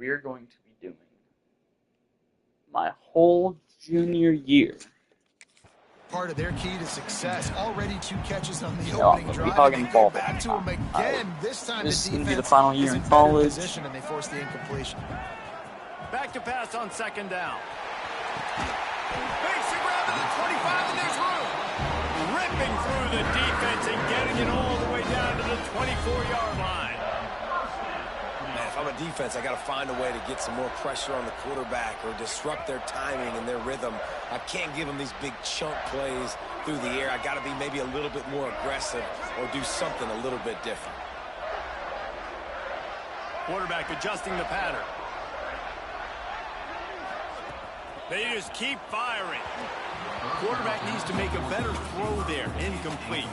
we are going to be doing my whole junior year. Part of their key to success. Already 2 catches on the No, opening drive. hogging They ball go back to him again. This time this the is going to be the defense final year is in better college. position and they force the incompletion. Back to pass on 2nd down. Makes the grab at the 25 and there's room. Ripping through the defense and getting it all the way down to the 24-yard line. Man, if I'm a defense, I got to find a way to get some more pressure on the quarterback or disrupt their timing and their rhythm. I can't give them these big chunk plays through the air. I got to be maybe a little bit more aggressive or do something a little bit different. Quarterback adjusting the pattern. They just keep firing. Quarterback needs to make a better throw there. Incomplete.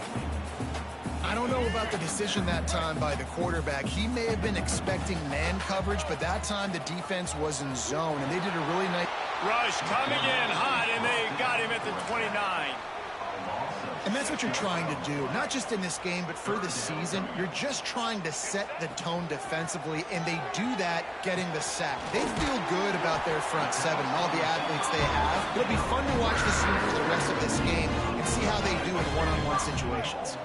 I don't know about the decision that time by the quarterback. He may have been expecting man coverage, but that time the defense was in zone, and they did a really nice... Rush coming in hot, and they got him at the 29. And that's what you're trying to do, not just in this game, but for the season. You're just trying to set the tone defensively, and they do that getting the sack. They feel good about their front seven and all the athletes they have. It'll be fun to watch this unit for the rest of this game and see how they do in one-on-one situations.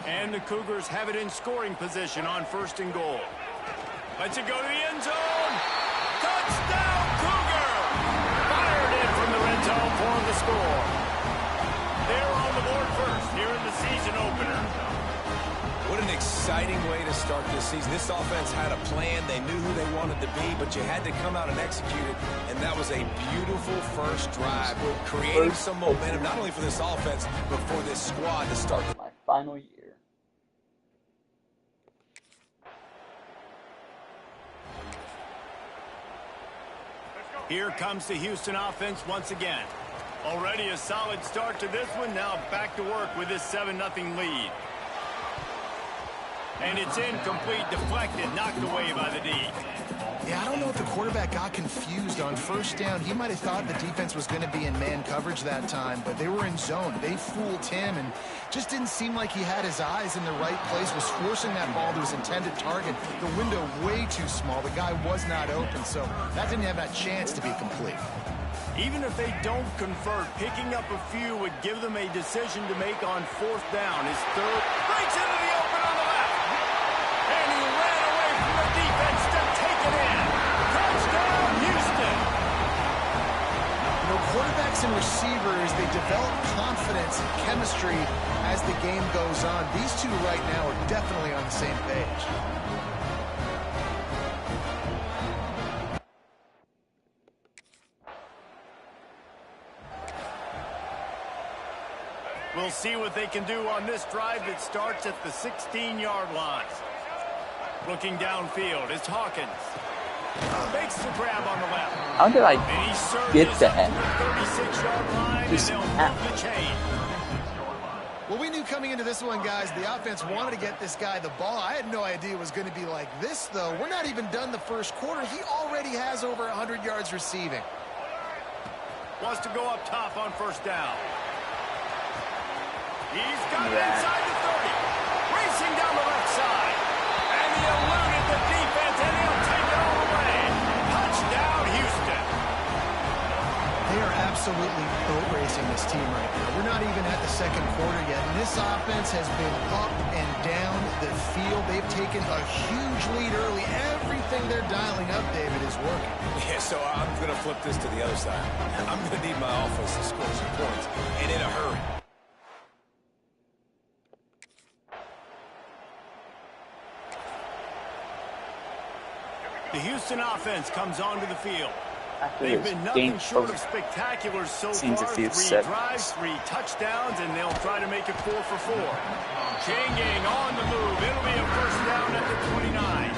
And the Cougars have it in scoring position on 1st and goal. Let's it go to the end zone. Touchdown, Cougar! Fired in from the red zone for the score. They're on the board first here in the season opener. What an exciting way to start this season. This offense had a plan. They knew who they wanted to be, but you had to come out and execute it. And that was a beautiful first drive, creating some momentum, not only for this offense, but for this squad to start. My final year. Here comes the Houston offense once again. Already a solid start to this one. Now back to work with this 7-0 lead. And it's incomplete, deflected, knocked away by the D. Yeah, I don't know if the quarterback got confused on 1st down. He might have thought the defense was going to be in man coverage that time, but they were in zone. They fooled him and just didn't seem like he had his eyes in the right place, was forcing that ball to his intended target. The window way too small. The guy was not open, so that didn't have that chance to be complete. Even if they don't convert, picking up a few would give them a decision to make on 4th down. His third breaks into the open on the left. And he ran away from the defense to take it in. Touchdown, Houston. You know, quarterbacks and receivers, they develop confidence and chemistry as the game goes on. These two right now are definitely on the same page. We'll see what they can do on this drive that starts at the 16-yard line. Looking downfield, it's Hawkins. Makes the grab on the left. How did I get that? 36-yard line, and they'll move the chain. Well, we knew coming into this one, guys, the offense wanted to get this guy the ball. I had no idea it was going to be like this, though. We're not even done the first quarter. He already has over 100 yards receiving. Wants to go up top on 1st down. He's got it inside the 30. Racing down the left side. And he eluded the defense, and he'll take it all the way. Touchdown, Houston. They are absolutely boat racing this team right now. We're not even at the 2nd quarter yet, and this offense has been up and down the field. They've taken a huge lead early. Everything they're dialing up, David, is working. Yeah, so I'm going to flip this to the other side. I'm going to need my offense to score some points, and in a hurry. The Houston offense comes onto the field. After They've this been game nothing short of spectacular so seems a far. few 3 seconds. drives, 3 touchdowns, and they'll try to make it 4 for 4. Chain gang on the move. It'll be a 1st down at the 29.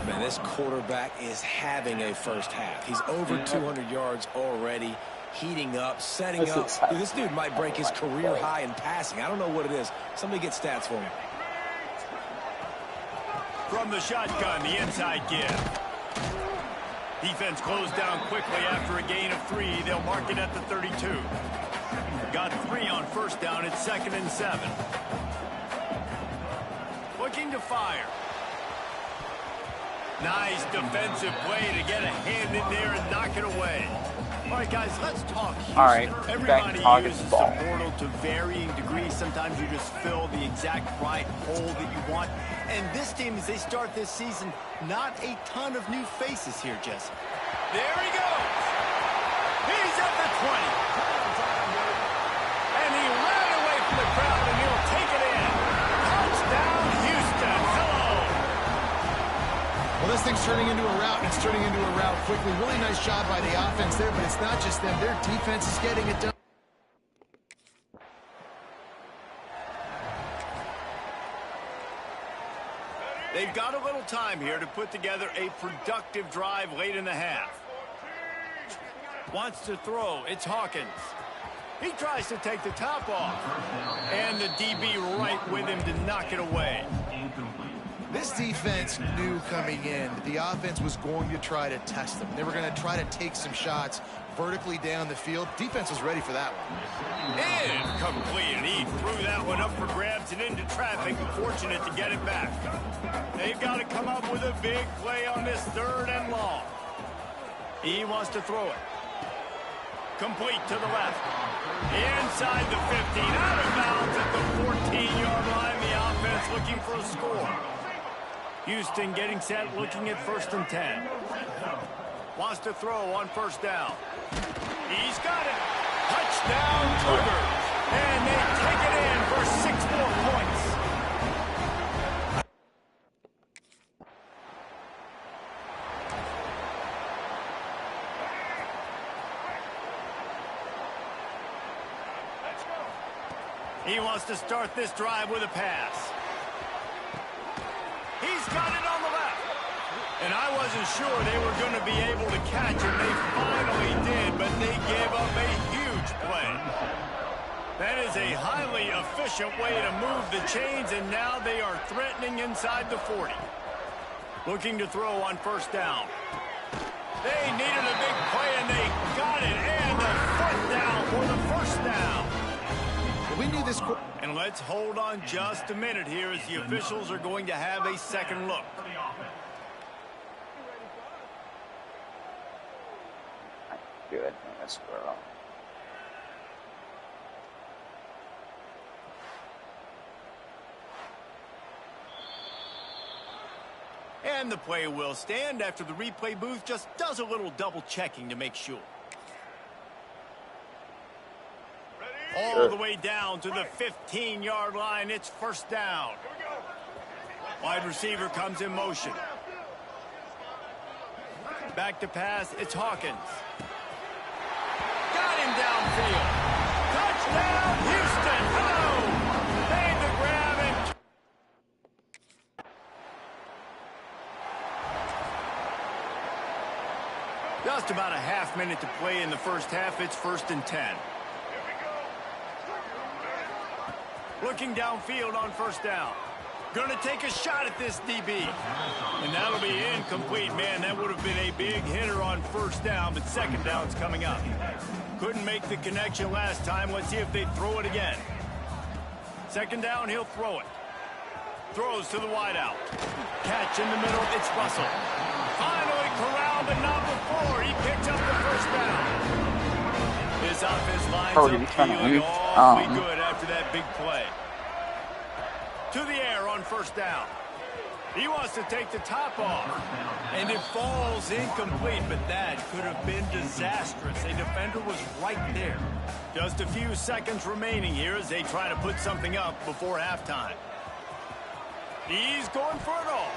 Man, this quarterback is having a first half. He's over 200 yards already, heating up, setting up. Dude, this dude might break his career high in passing. I don't know what it is. Somebody get stats for me. From the shotgun, the inside give. Defense closed down quickly after a gain of 3. They'll mark it at the 32. Got 3 on 1st down. It's 2nd and 7. Looking to fire. Nice defensive play to get a hand in there and knock it away. All right, guys, let's talk Houston. All right, Everybody back uses the ball. portal to varying degrees. Sometimes you just fill the exact right hole that you want. And this team, as they start this season, not a ton of new faces here, Jesse. There he goes. He's at the 20. And he ran away from the crowd, and he'll take it in. Touchdown, Houston. Hello. Well, this thing's turning into a rout, and it's turning into a rout quickly. Really nice job by the offense there, but it's not just them. Their defense is getting it done. They've got a little time here to put together a productive drive late in the half. Wants to throw. It's Hawkins. He tries to take the top off. And the DB right with him to knock it away. This defense knew coming in that the offense was going to try to test them. They were going to try to take some shots vertically down the field. Defense was ready for that one. Incomplete, and he threw that one up for grabs and into traffic. Fortunate to get it back. They've got to come up with a big play on this 3rd and long. He wants to throw it. Complete to the left. Inside the 15, out of bounds at the 14-yard line. The offense looking for a score. Houston getting set, looking at 1st and 10. Wants to throw on 1st down. He's got it. Touchdown, Cougars. And they take it in for 6 more points. He wants to start this drive with a pass. He's got it on the left. And I wasn't sure they were going to be able to catch him. They finally did, but they gave up a huge play. That is a highly efficient way to move the chains, and now they are threatening inside the 40. Looking to throw on 1st down. They needed a big play, and they got it. And the 4th down for the 1st down. We knew this. And let's hold on just a minute here as the officials are going to have a second look. Good, that's girl. And the play will stand after the replay booth just does a little double checking to make sure. All the way down to the 15-yard line. It's 1st down. Wide receiver comes in motion. Back to pass. It's Hawkins. Got him downfield. Touchdown, Houston. Hello. Made the grab and... Just about a half minute to play in the 1st half. It's 1st and 10. Looking downfield on 1st down. Going to take a shot at this DB. And that'll be incomplete. Man, that would have been a big hitter on 1st down, but 2nd down's coming up. Couldn't make the connection last time. Let's see if they throw it again. 2nd down, he'll throw it. Throws to the wideout. Catch in the middle, it's Russell. Finally corralled, but not before. He picks up the 1st down. This offense lines up feeling awfully good after that big play. To the air on 1st down. He wants to take the top off. And it falls incomplete, but that could have been disastrous. A defender was right there. Just a few seconds remaining here as they try to put something up before halftime. He's going for it all.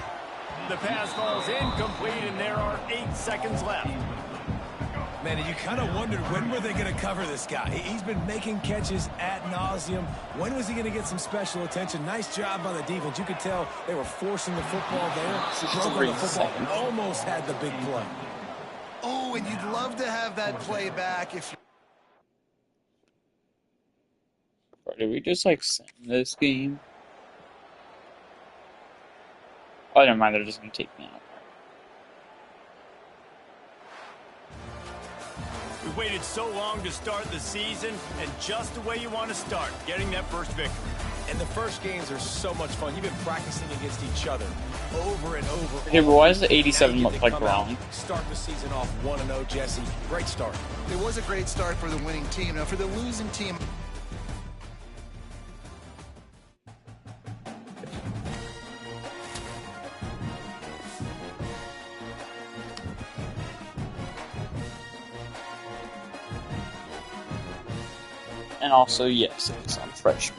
The pass falls incomplete, and there are 8 seconds left. Man, you kind of wondered when were they going to cover this guy. He's been making catches ad nauseum. When was he going to get some special attention? Nice job by the defense. You could tell they were forcing the football there. The football almost had the big play. Oh, and you'd love to have that play back if... Did we just, like, send this game? Oh, never mind, they're just going to take me out. We waited so long to start the season, and just the way you want to start, getting that first victory. And the first games are so much fun. You've been practicing against each other. over and over. Okay, but why does the Now 87 you get look to like come out, wrong? start the season off 1-0, Jesse. Great start. It was a great start for the winning team. Now, for the losing team, And also, yes, it's on freshman.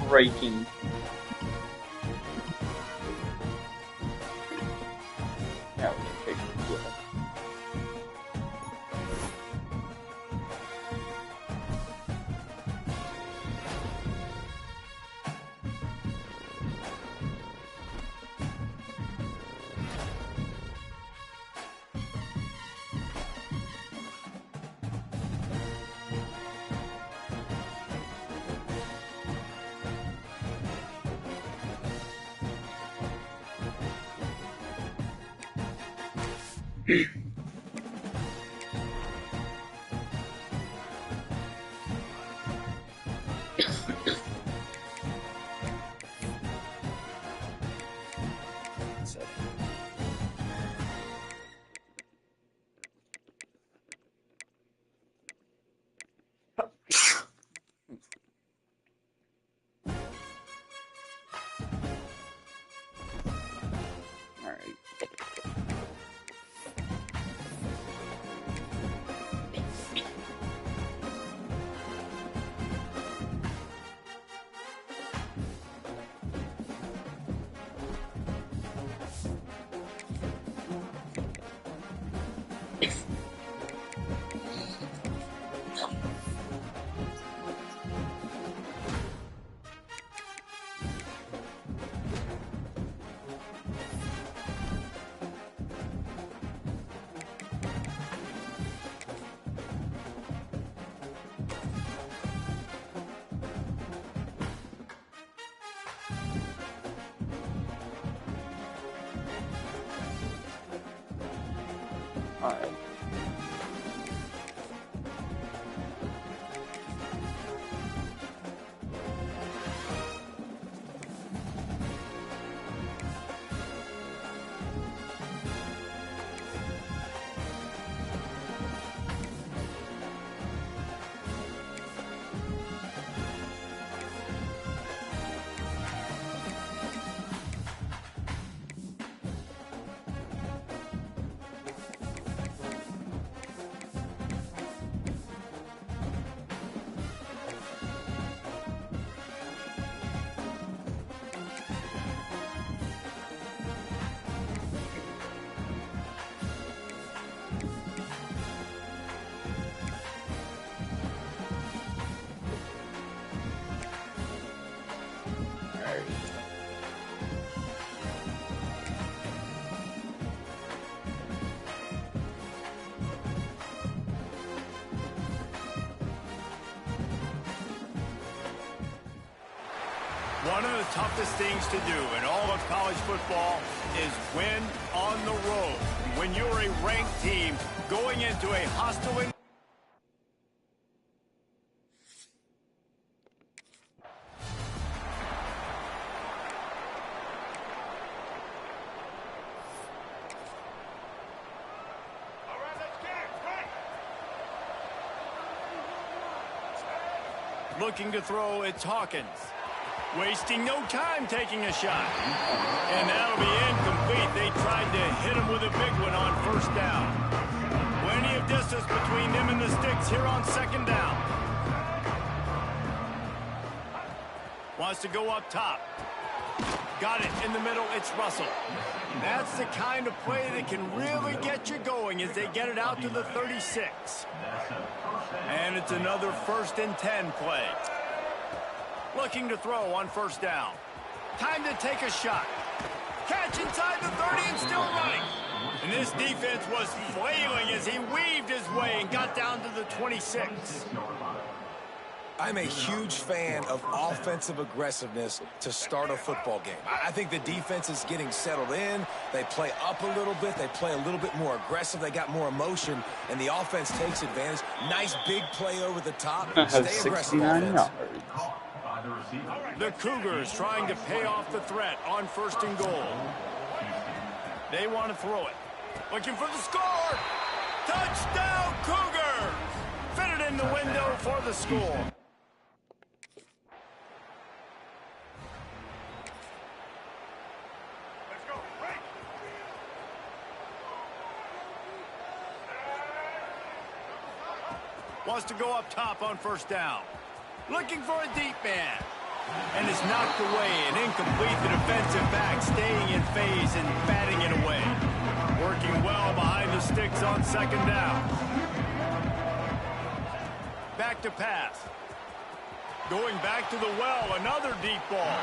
Breaking. Yeah, we can take it. Yeah. Alright. Alright. One of the toughest things to do in all of college football is win on the road. When you're a ranked team going into a hostile environment. Looking to throw, it's Hawkins. Wasting no time taking a shot. And that'll be incomplete. They tried to hit him with a big one on first down. Plenty of distance between them and the sticks here on second down. Wants to go up top. Got it in the middle. It's Russell. That's the kind of play that can really get you going as they get it out to the 36. And it's another 1st and 10 play. Looking to throw on first down. Time to take a shot. Catch inside the 30 and still running. And this defense was flailing as he weaved his way and got down to the 26. I'm a huge fan of offensive aggressiveness to start a football game. I think the defense is getting settled in. They play up a little bit. They play a little bit more aggressive. They got more emotion, and the offense takes advantage. Nice big play over the top. Stay aggressive offense. The Cougars trying to pay off the threat on first and goal. They want to throw it. Looking for the score. Touchdown, Cougars! Fitted in the window for the score. Wants to go up top on first down. Looking for a deep man. And it's knocked away and incomplete. The defensive back staying in phase and batting it away. Working well behind the sticks on second down. Back to pass. Going back to the well, another deep ball.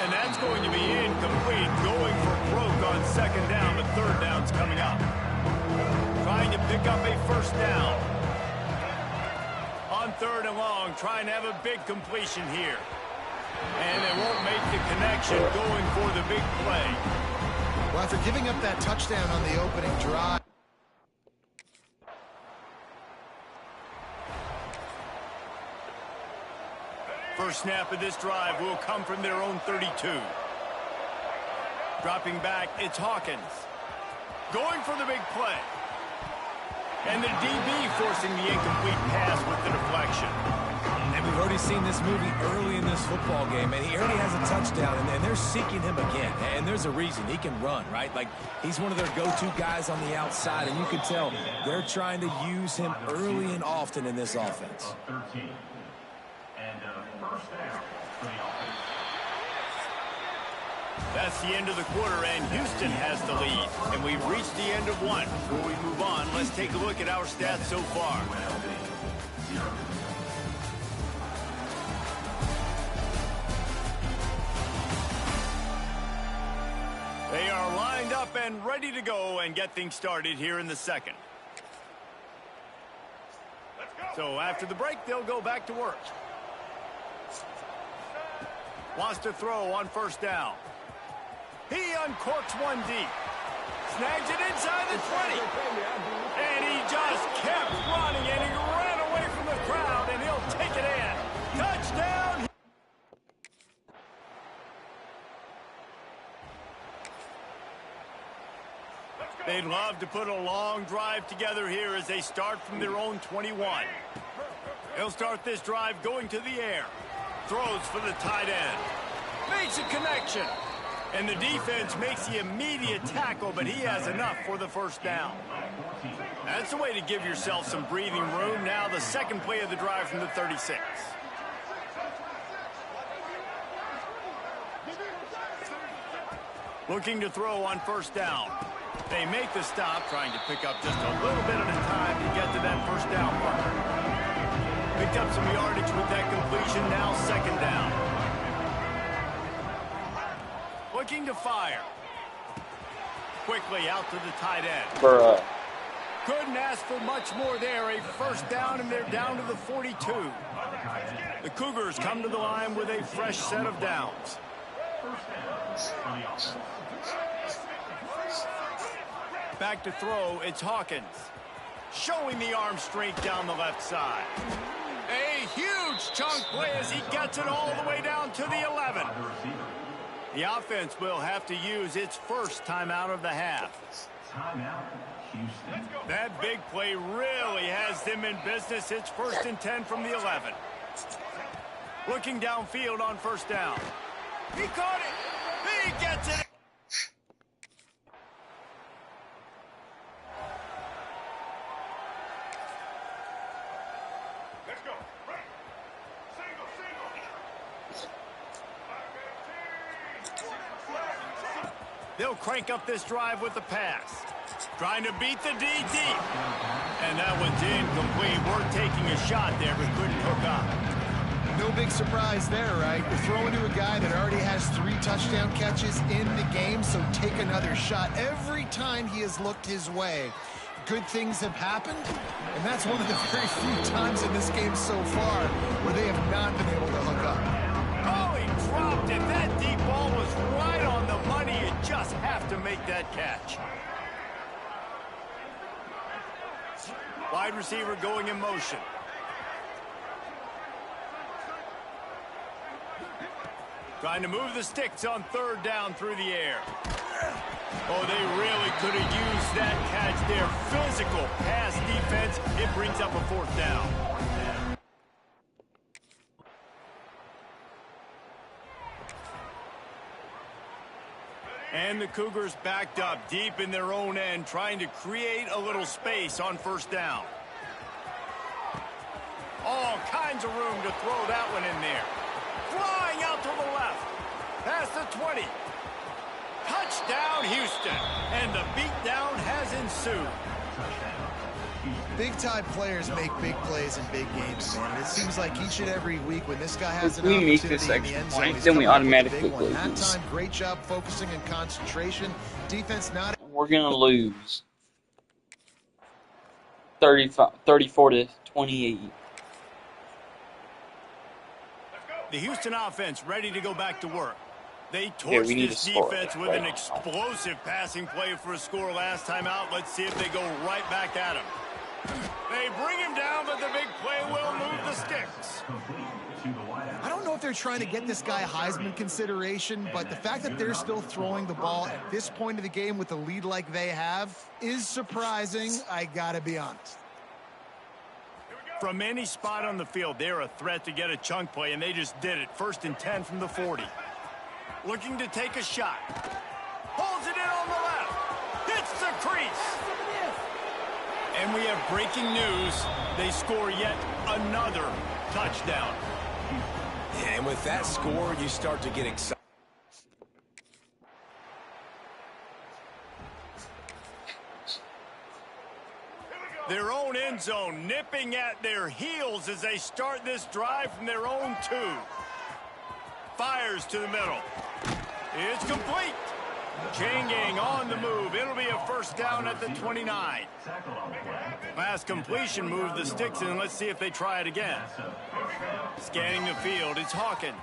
And that's going to be incomplete. Going for broke on second down, but third down's coming up. Trying to pick up a first down. On third and long, trying to have a big completion here. And they won't make the connection, going for the big play. Well, after giving up that touchdown on the opening drive. First snap of this drive will come from their own 32. Dropping back, it's Hawkins. Going for the big play. And the DB forcing the incomplete pass with the deflection. And we've already seen this movie early in this football game, and he already has a touchdown, and they're seeking him again. And there's a reason. He can run, right? Like, he's one of their go-to guys on the outside, and you can tell they're trying to use him early and often in this offense. That's the end of the quarter, and Houston has the lead. And we've reached the end of one. Before we move on, let's take a look at our stats so far. They are lined up and ready to go and get things started here in the second. So after the break, they'll go back to work. Wants to throw on first down. He uncorks one deep. Snags it inside the 20. And he just kept running, and he ran away from the crowd, and he'll take it in. Touchdown! They'd love to put a long drive together here as they start from their own 21. He'll start this drive going to the air. Throws for the tight end. Makes a connection. And the defense makes the immediate tackle, but he has enough for the first down. That's the way to give yourself some breathing room. Now the second play of the drive from the 36. Looking to throw on first down. They make the stop, trying to pick up just a little bit at a time to get to that first down marker. Picked up some yardage with that completion, now second down. Looking to fire. Quickly out to the tight end. Couldn't ask for much more there. A first down, and they're down to the 42. The Cougars come to the line with a fresh set of downs. Back to throw, it's Hawkins. Showing the arm strength down the left side. A huge chunk play as he gets it all the way down to the 11. The offense will have to use its first timeout of the half. That big play really has them in business. It's 1st and 10 from the 11. Looking downfield on first down. He caught it. He gets it. They'll crank up this drive with the pass. Trying to beat the D deep. And that one's incomplete. We're taking a shot there, but couldn't hook up. No big surprise there, right? You're throwing to a guy that already has 3 touchdown catches in the game, so take another shot. Every time he has looked his way, good things have happened, and that's one of the very few times in this game so far where they have not been able to hook up. Oh, he dropped it. That deep ball was right on the money. You just have to make that catch. Wide receiver going in motion. Trying to move the sticks on 3rd down through the air. Oh, they really could have used that catch there. Physical pass defense. It brings up a 4th down. And the Cougars backed up deep in their own end, trying to create a little space on 1st down. All kinds of room to throw that one in there. Flying out to the left. Past the 20. Touchdown, Houston. And the beatdown has ensued. Big-time players make big plays in big games, man. And it seems like each and every week when this guy has If an we make opportunity this in the extra end zone, point, he's then we coming up with a automatically big one. lose. That time, great job focusing and concentration. Defense not... We're going to lose 34 to 28. The Houston offense ready to go back to work. They Yeah, torched we need this to score defense with right an now. explosive passing play for a score last time out. Let's see if they go right back at him. They bring him down, but the big play will move the sticks. I don't know if they're trying to get this guy Heisman consideration, but the fact that they're still throwing the ball at this point of the game with a lead like they have is surprising, I gotta be honest. From any spot on the field, they're a threat to get a chunk play, and they just did it. 1st and 10 from the 40. Looking to take a shot. Pulls it in on the left. Hits the crease. And we have breaking news. They score yet another touchdown. Yeah, and with that score, you start to get excited. Their own end zone nipping at their heels as they start this drive from their own 2. Fires to the middle. It's complete. Chain gang on the move. It'll be a 1st down at the 29. Last completion moved the sticks in. Let's see if they try it again. Scanning the field, it's Hawkins.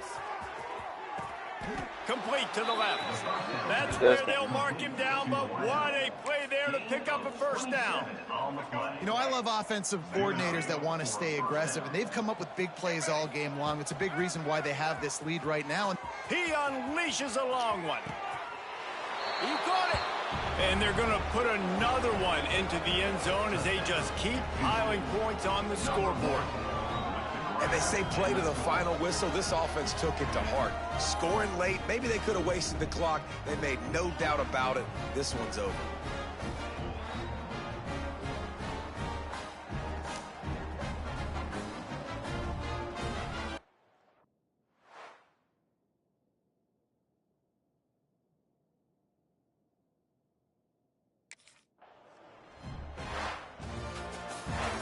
Complete to the left. That's where they'll mark him down, but what a play there to pick up a 1st down. You know, I love offensive coordinators that want to stay aggressive, and they've come up with big plays all game long. It's a big reason why they have this lead right now. He unleashes a long one. He caught it. And they're going to put another one into the end zone as they just keep piling points on the scoreboard. And they say play to the final whistle. This offense took it to heart. Scoring late, maybe they could have wasted the clock. They made no doubt about it. This one's over.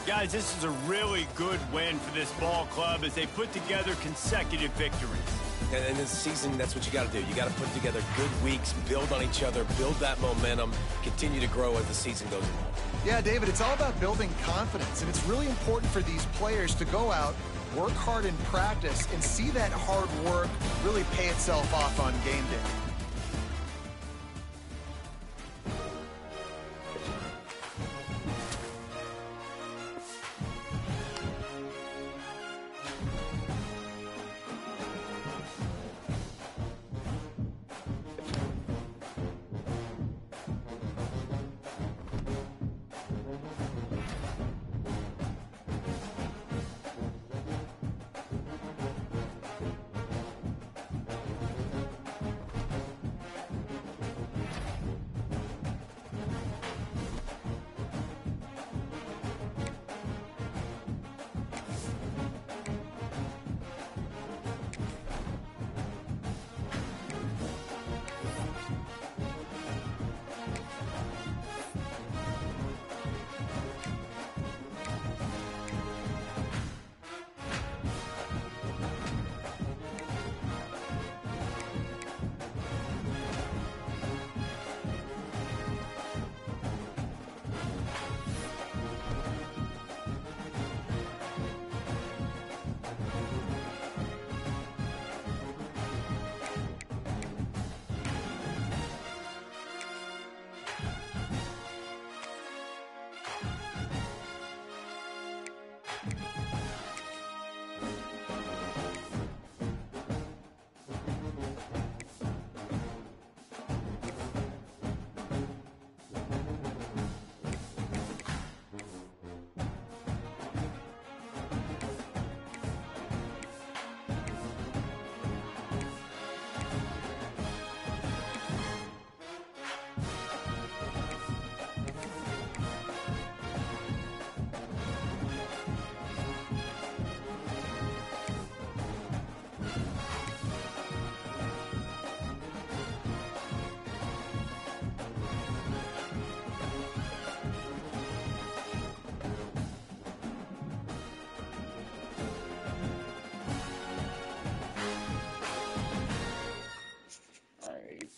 Guys, this is a really good win for this ball club as they put together consecutive victories. And in this season, that's what you got to do. You got to put together good weeks, build on each other, build that momentum, continue to grow as the season goes along. Yeah, David, it's all about building confidence, and it's really important for these players to go out, work hard in practice, and see that hard work really pay itself off on game day. Alrighty.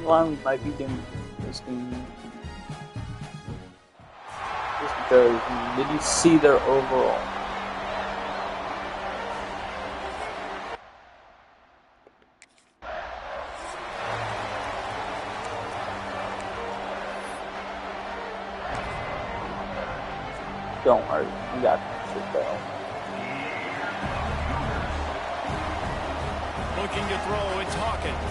One might be doing this game just because did you see their overall? Don't worry, we got this shit though. Looking to throw, it's Hawkins.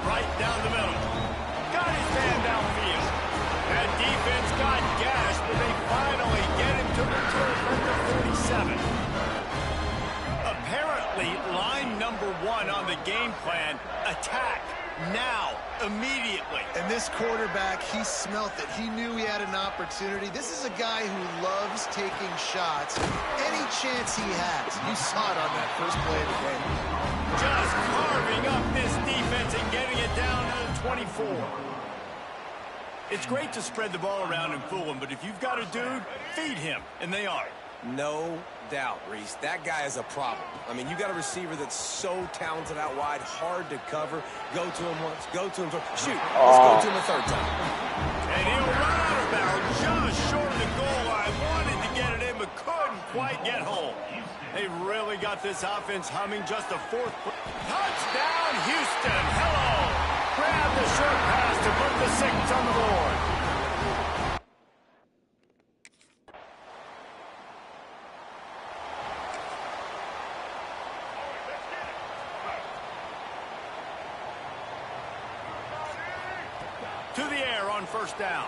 Right down the middle. Got his man downfield. That defense got gashed, but they finally get him to return from the 47. Apparently, line number 1 on the game plan, attack now, immediately. And this quarterback, he smelt it. He knew he had an opportunity. This is a guy who loves taking shots any chance he has. You saw it on that first play of the game. Just carving up this defense and getting it down to the 24. It's great to spread the ball around and fool him, but if you've got a dude, feed him, and they are. No doubt, Reese. That guy is a problem. I mean, you got a receiver that's so talented out wide, hard to cover. Go to him once, go to him twice. Shoot, let's go to him a third time. And he'll run out of bounds just short of the goal line. Wanted to get it in, but couldn't quite get home. They really got this offense humming. Just a 4th. Touchdown, Houston. Hello. Grab the short pass to put the 6 on the board. To the air on first down.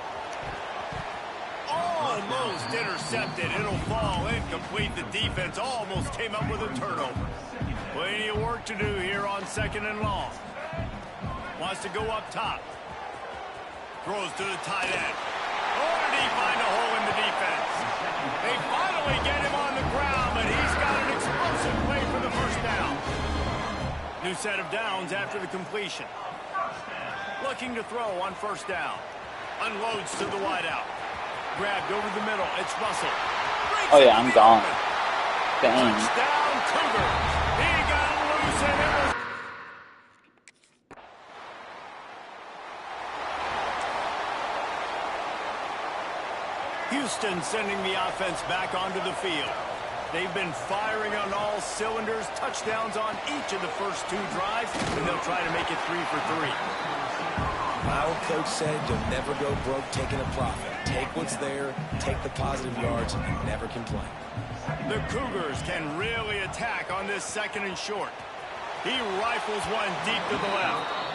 Almost intercepted. It'll fall incomplete. The defense almost came up with a turnover. Plenty of work to do here on 2nd and long. Wants to go up top. Throws to the tight end. Oh, did he find a hole in the defense? They finally get him on the ground, but he's got an explosive play for the first down. New set of downs after the completion. Looking to throw on first down. Unloads to the wideout. Grabbed over the middle. It's Russell. Oh yeah, I'm gone. Dang. Touchdown, Cougars. He got loose and it was... Houston sending the offense back onto the field. They've been firing on all cylinders. Touchdowns on each of the first 2 drives, and they'll try to make it 3 for 3. My old coach said you'll never go broke taking a profit. Take what's there, take the positive yards, and never complain. The Cougars can really attack on this 2nd and short. He rifles one deep to the left.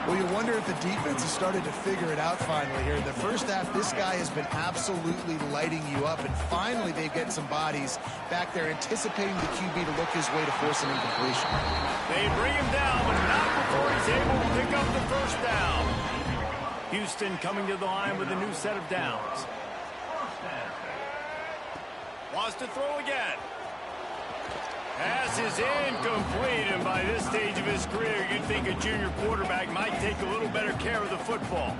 Well, you wonder if the defense has started to figure it out finally here. The first half, this guy has been absolutely lighting you up, and finally they get some bodies back there anticipating the QB to look his way to force an incompletion. They bring him down, but not before he's able to pick up the first down. Houston coming to the line with a new set of downs. Wants to throw again. Pass is incomplete, and by this stage of his career, you'd think a junior quarterback might take a little better care of the football.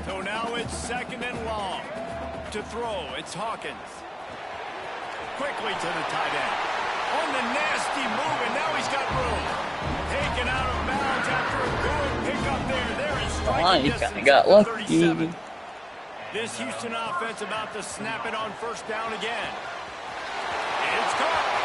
So now it's 2nd and long. To throw, it's Hawkins. Quickly to the tight end. On the nasty move, and now he's got room. Taken out of bounds after a good pickup there. There is striking distance got at lucky. 37. This Houston offense about to snap it on first down again. It's caught.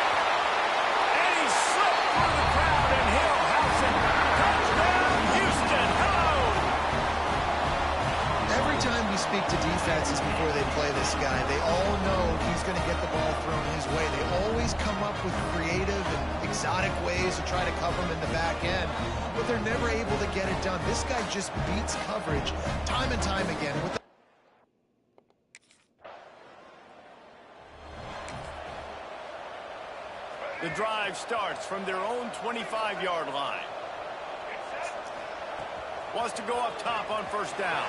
defenses before they play this guy. They all know he's going to get the ball thrown his way. They always come up with creative and exotic ways to try to cover him in the back end, but they're never able to get it done. This guy just beats coverage time and time again. The drive starts from their own 25-yard line. Wants to go up top on first down.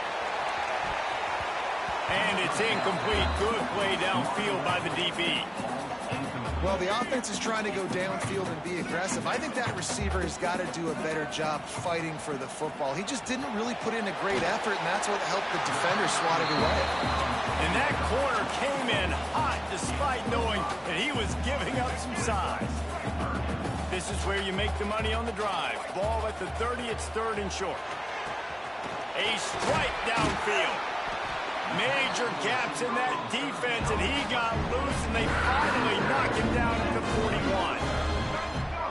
And it's incomplete. Good play downfield by the DB. Well, the offense is trying to go downfield and be aggressive. I think that receiver has got to do a better job fighting for the football. He just didn't really put in a great effort, and that's what helped the defender swat it away. And that corner came in hot despite knowing that he was giving up some size. This is where you make the money on the drive. Ball at the 30, it's third and short. A strike downfield. Major gaps in that defense, and he got loose, and they finally knock him down at the 41.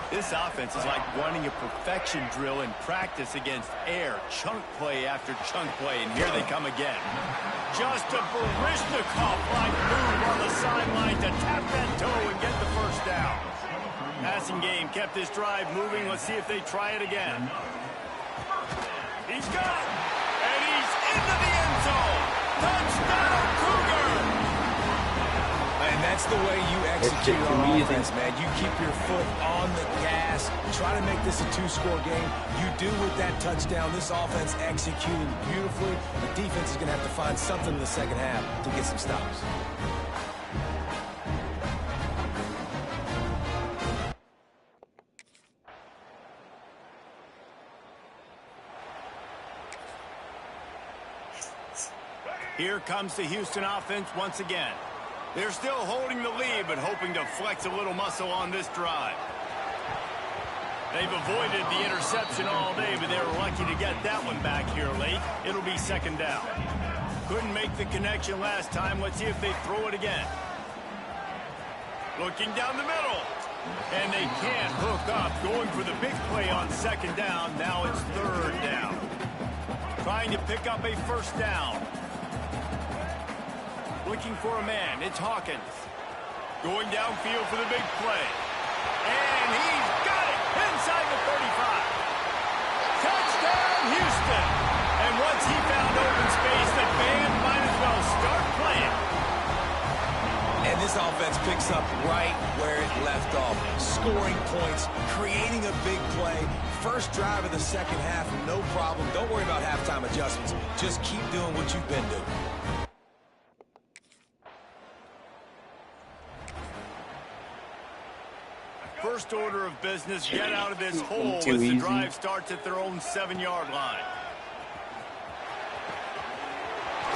This offense is like running a perfection drill in practice against air. Chunk play after chunk play, and here they come again. Just a Baryshnikov-like move on the sideline to tap that toe and get the first down. Passing game kept this drive moving. Let's see if they try it again. He's got it, and he's into the end zone. Touchdown, Cougar! And that's the way you execute on offense, man. You keep your foot on the gas. Try to make this a two-score game. You do with that touchdown. This offense executing beautifully. The defense is going to have to find something in the second half to get some stops. Here comes the Houston offense once again. They're still holding the lead, but hoping to flex a little muscle on this drive. They've avoided the interception all day, but they were lucky to get that one back here late. It'll be second down. Couldn't make the connection last time. Let's see if they throw it again. Looking down the middle. And they can't hook up. Going for the big play on second down. Now it's third down. Trying to pick up a first down. Looking for a man. It's Hawkins. Going downfield for the big play. And he's got it inside the 35. Touchdown, Houston. And once he found open space, the band might as well start playing. And this offense picks up right where it left off. Scoring points, creating a big play. First drive of the second half, no problem. Don't worry about halftime adjustments. Just keep doing what you've been doing. First order of business, get out of this hole as the drive starts at their own 7-yard line.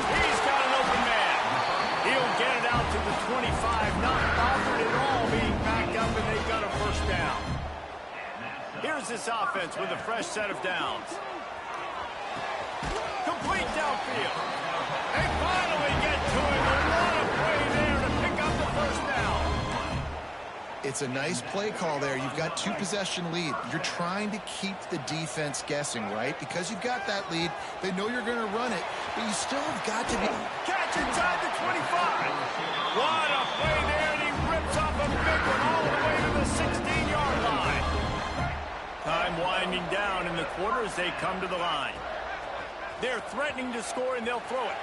He's got an open man. He'll get it out to the 25, not bothered at all being backed up, and they've got a first down. Here's this offense with a fresh set of downs. Complete downfield. They finally get to him. A lot of play there to pick up the first down. It's a nice play call there. You've got 2-possession lead. You're trying to keep the defense guessing, right? Because you've got that lead. They know you're going to run it, but you still have got to be... Catch inside the 25. What a play there, and he rips off a big one all the way to the 16-yard line. Time winding down in the quarter as they come to the line. They're threatening to score, and they'll throw it.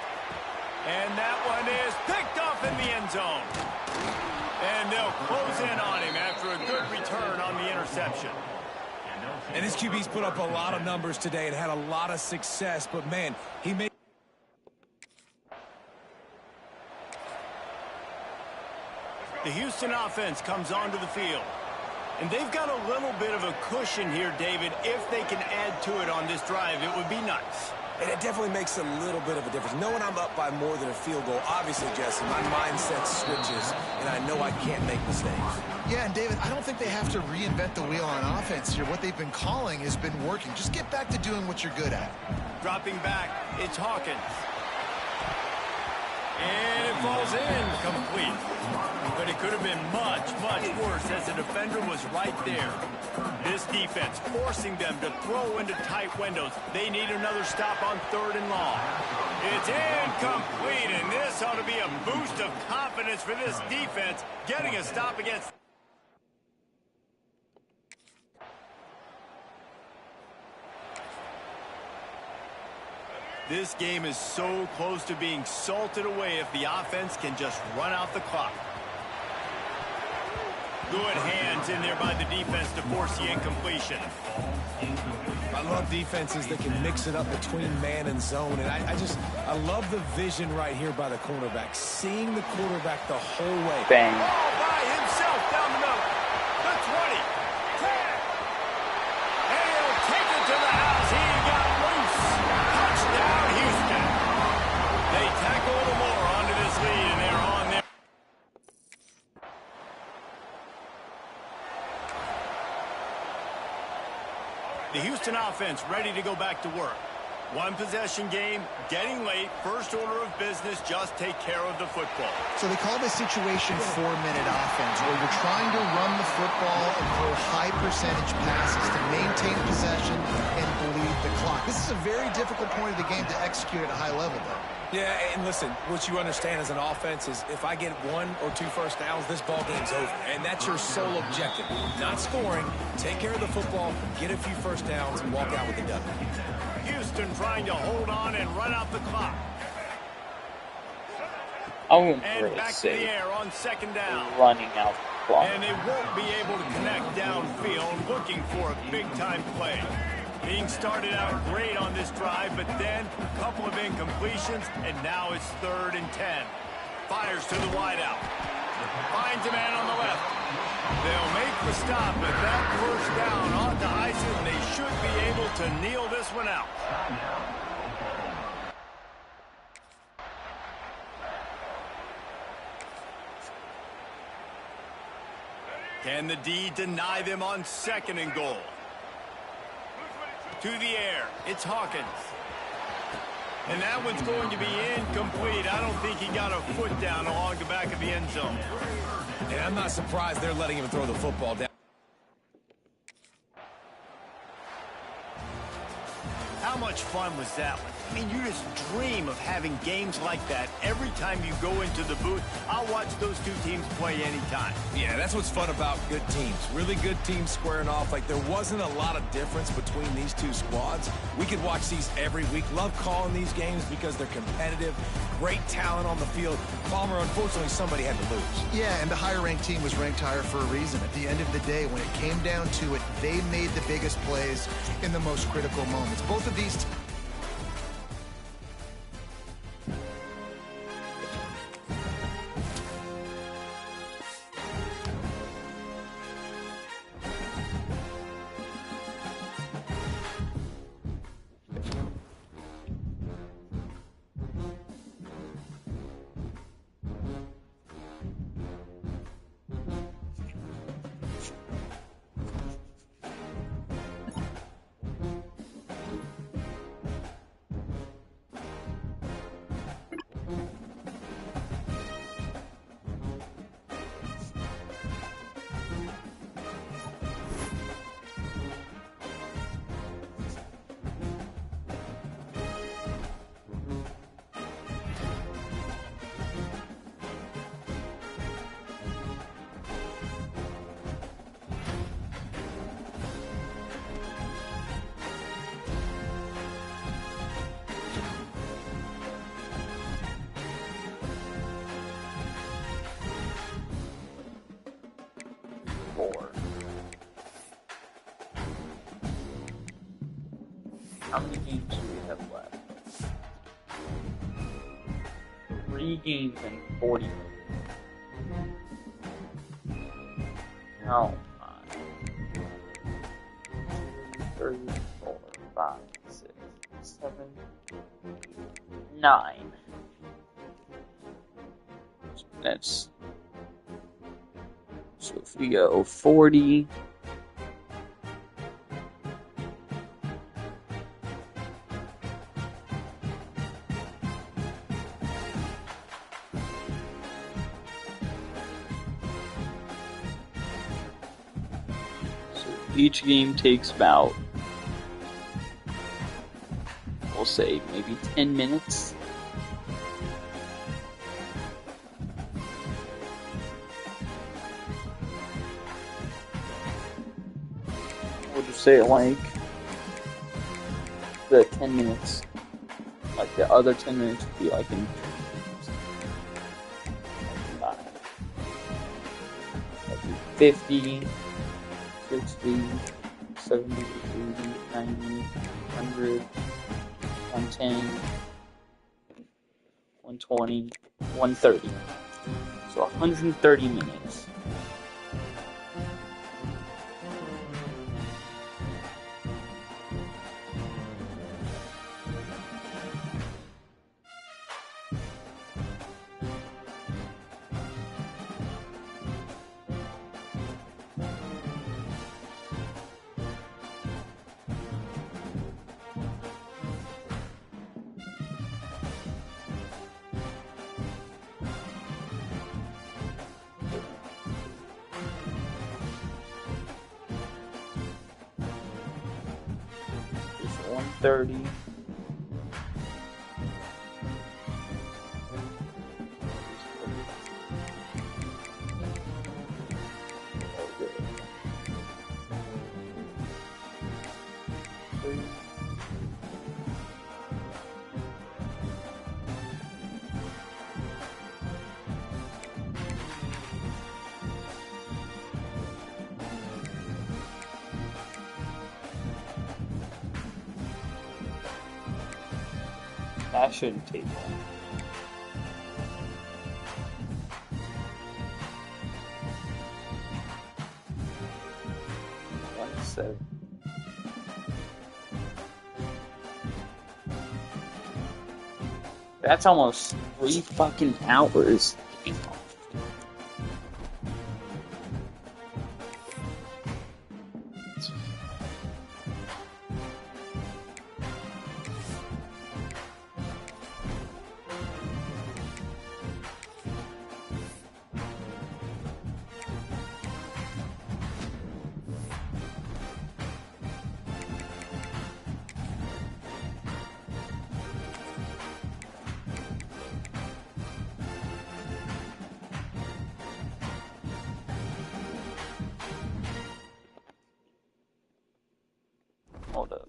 And that one is picked off in the end zone. And they'll close in on him after a good return on the interception. And this QB's put up a lot of numbers today and had a lot of success, but man, he made... The Houston offense comes onto the field. And they've got a little bit of a cushion here, David. If they can add to it on this drive, it would be nice. And it definitely makes a little bit of a difference. Knowing I'm up by more than a field goal, obviously, Jesse, my mindset switches, and I know I can't make mistakes. Yeah, and David, I don't think they have to reinvent the wheel on offense here. What they've been calling has been working. Just get back to doing what you're good at. Dropping back, it's Hawkins. And it falls in complete. But it could have been much, much worse as the defender was right there. This defense forcing them to throw into tight windows. They need another stop on 3rd and long. It's incomplete, and this ought to be a boost of confidence for this defense, getting a stop against. This game is so close to being salted away if the offense can just run out the clock. Good hands in there by the defense to force the incompletion. I love defenses that can mix it up between man and zone, and I love the vision right here by the cornerback, seeing the quarterback the whole way. Bang. All by himself down the middle. The 20. 10. And he'll take it to the house. He got loose. Touchdown, Houston. They tackle a little more onto this lead, and they're on there. The Houston offense ready to go back to work. One possession game, getting late, first order of business, just take care of the football. So they call this situation 4-minute offense, where you're trying to run the football and throw high percentage passes to maintain possession and bleed the clock. This is a very difficult point of the game to execute at a high level, though. Yeah, and listen, what you understand as an offense is if I get 1 or 2 first downs, this ball game's over. And that's your sole objective. Not scoring, take care of the football, get a few first downs, and walk out with the W. Houston trying to hold on and run out the clock. I wouldn't And really back to say the air on 2nd down. running out the clock. And they won't be able to connect downfield, looking for a big-time play. Being started out great on this drive, but then a couple of incompletions, and now it's 3rd and 10. Fires to the wideout. Finds a man on the left. They'll make the stop, but that first down ought to ice it, and they should be able to kneel this one out. Can the D deny them on 2nd and goal? To the air, it's Hawkins. And that one's going to be incomplete. I don't think he got a foot down along the back of the end zone. And I'm not surprised they're letting him throw the football down. How much fun was that one? I mean, you just dream of having games like that every time you go into the booth. I'll watch those two teams play anytime. Yeah, that's what's fun about good teams. Really good teams squaring off. Like, there wasn't a lot of difference between these two squads. We could watch these every week. Love calling these games because they're competitive. Great talent on the field. Palmer, unfortunately, somebody had to lose. Yeah, and the higher-ranked team was ranked higher for a reason. At the end of the day, when it came down to it, they made the biggest plays in the most critical moments. Both of these How many games do we have left? 3 games and 40 minutes. Oh my. 3, 4, 5, 6, 7, 9. That's... So if we go 40... Each game takes about, we'll say, maybe 10 minutes. We'll just say like the 10 minutes, like the other 10 minutes would be like in 50, 60, 70, 80, 90, 100, 110, 120, 130. So 130 minutes. Just 130. That shouldn't take long. One seven. That's almost 3 fucking hours. Hold up.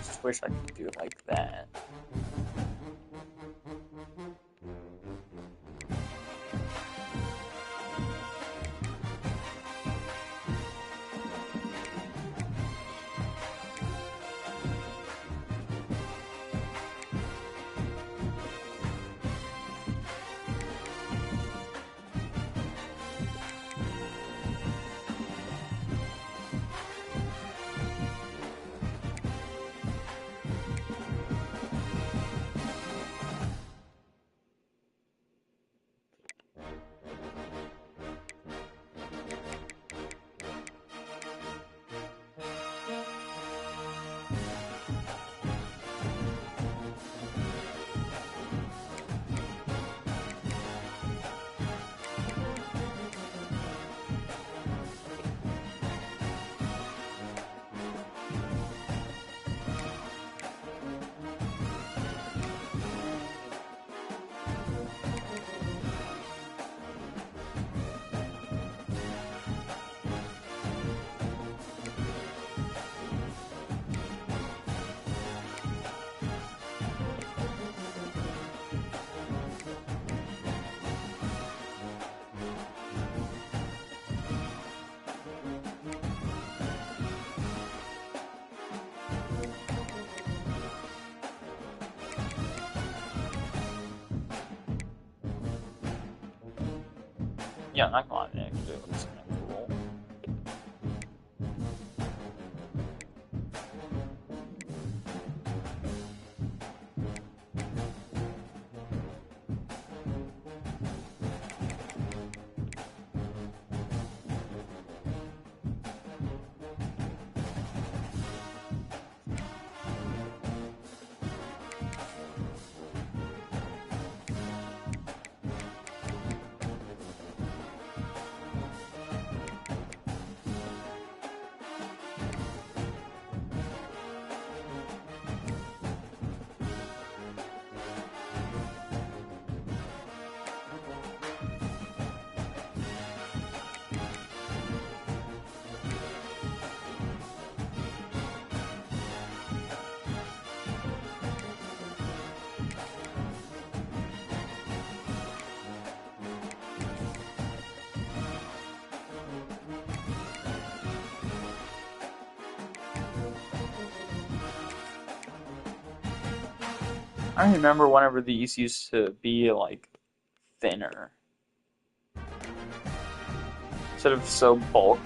Just wish I could do it like that. Yeah, not gonna lie, it actually looks kind of cool. I remember whenever these used to be like thinner instead of so bulky.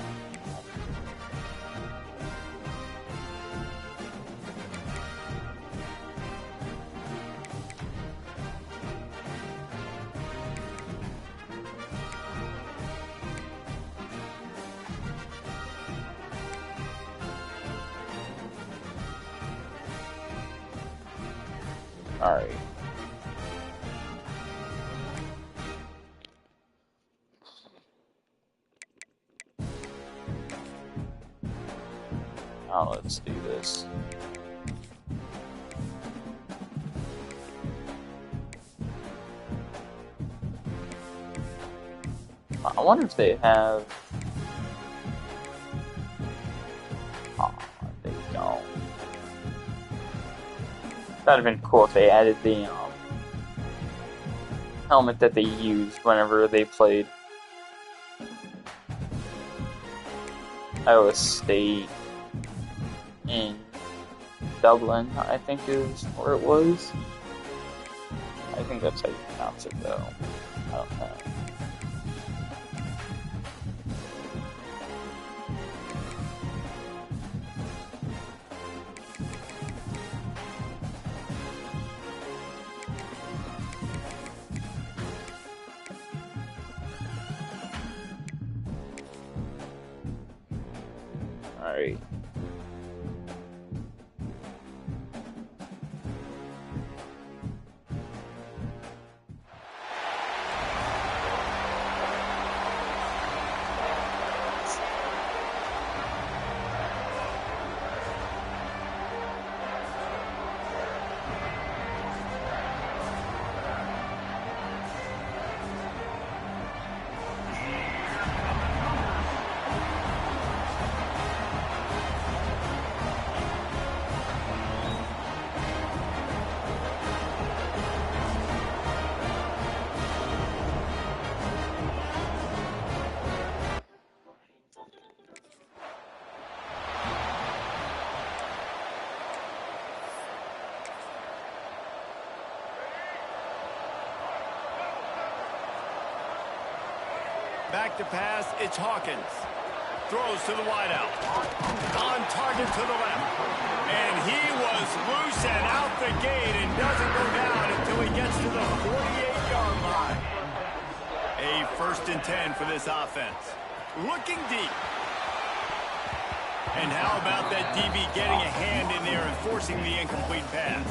Alright. Now let's do this. I wonder if they have... Oh, they don't. That'd have been cool if they added the helmet that they used whenever they played Iowa State in Dublin, I think is where it was. I think that's how you pronounce it, though. I don't know. Alright. Back to pass, it's Hawkins. Throws to the wideout. On target to the left. And he was loose and out the gate and doesn't go down until he gets to the 48-yard line. A 1st and 10 for this offense. Looking deep. And how about that DB getting a hand in there and forcing the incomplete pass?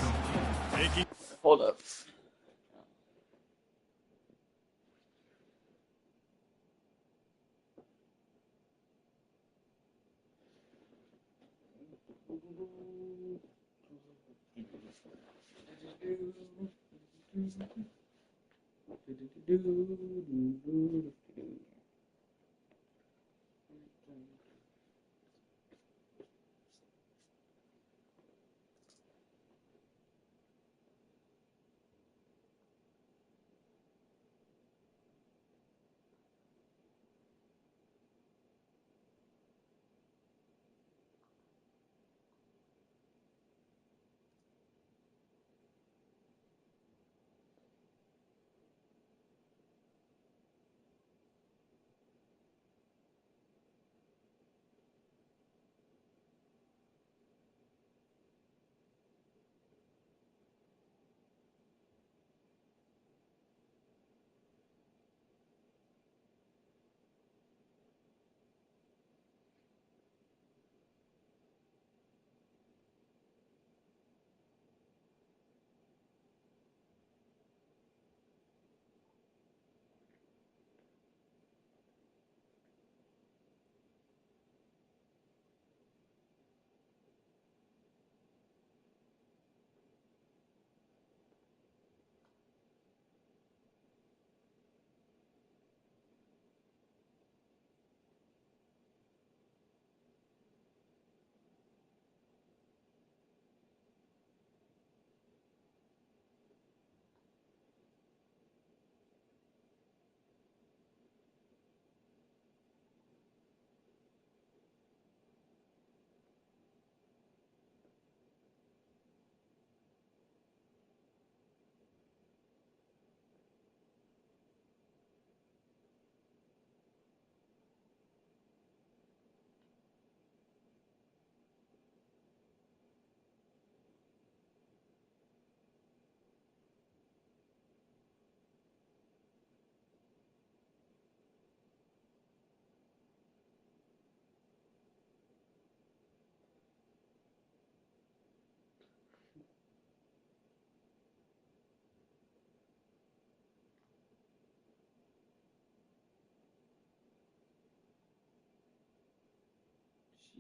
Hold up.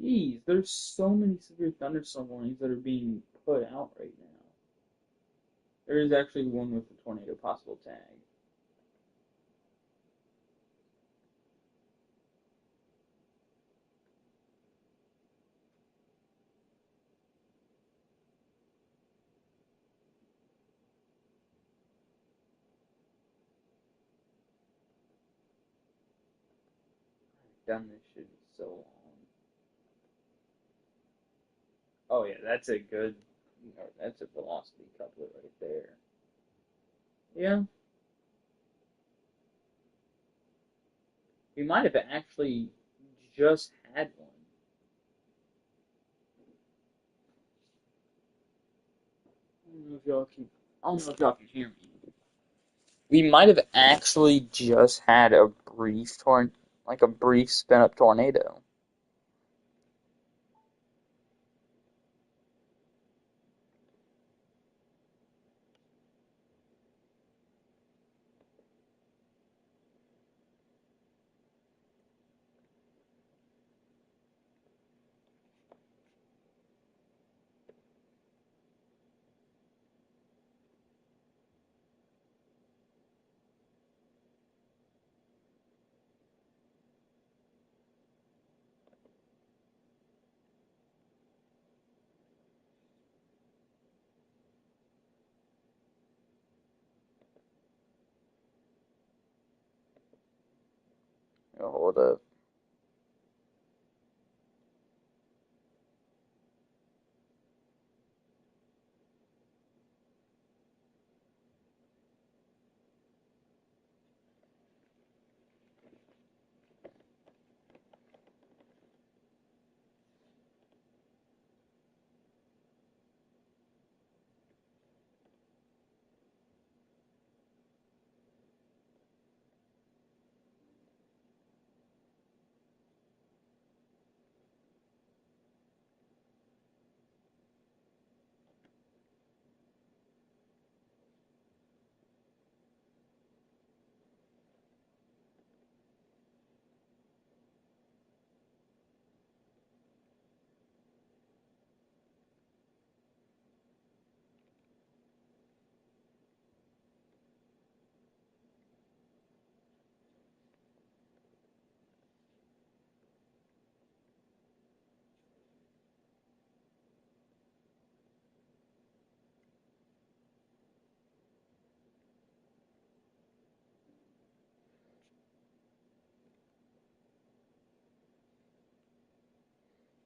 Jeez, there's so many severe thunderstorm warnings that are being put out right now. There is actually one with the tornado possible tag. I've done this shit so long. Oh yeah, that's a good, that's a velocity couplet right there. Yeah, we might have actually just had one. I don't know if y'all can hear me. We might have actually just had a brief spin up tornado. Hold up.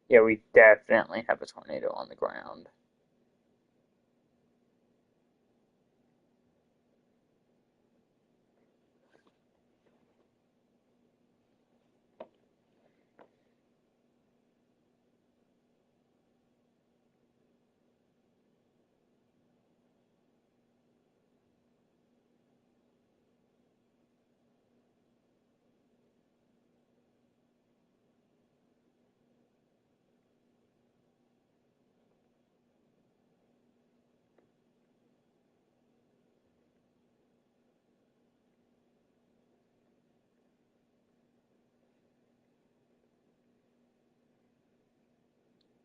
Yeah, we definitely have a tornado on the ground.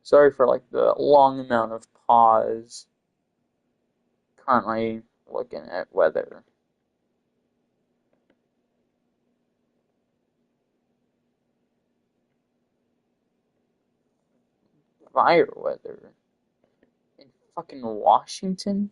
Sorry for like the long amount of pause. Currently looking at weather. Fire weather in fucking Washington?